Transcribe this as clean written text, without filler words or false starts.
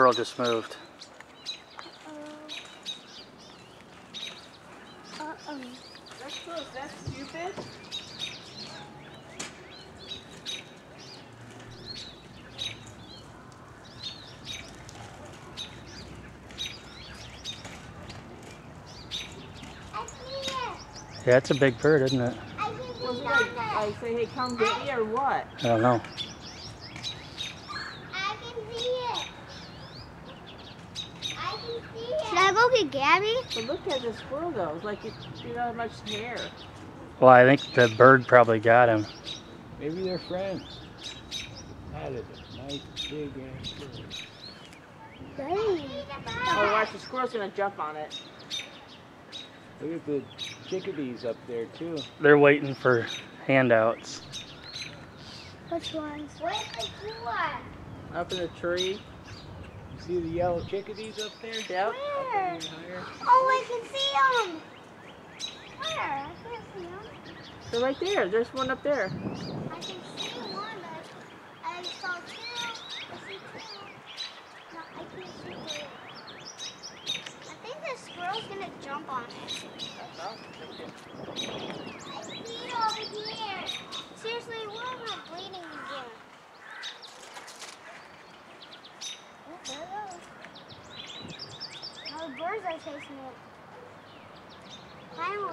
squirrel just moved. That's stupid. Yeah, it's a big bird, isn't it? Was it like I say, hey, come get me, or what? I don't know. I can see it. I can see it. Should I go get Gabby? But look at the squirrel though. It's like it didn't have much hair. Well, I think the bird probably got him. Maybe they're friends. That is a nice big ass bird. Oh, watch, the squirrel's gonna jump on it. Look at the chickadees up there too. They're waiting for handouts. Which ones? Where's the one? Up in the tree. You see the yellow chickadees up there? Yep. Where? Up there higher. Oh, I can see them. Where? I can't see them. They're right there. There's one up there. I can see one. I saw two. I see two. No, I can't see two. I think the squirrel's gonna jump on it. I see it over here. Seriously, why am I bleeding again? Oh, there it goes. Now the birds are chasing it. Finally.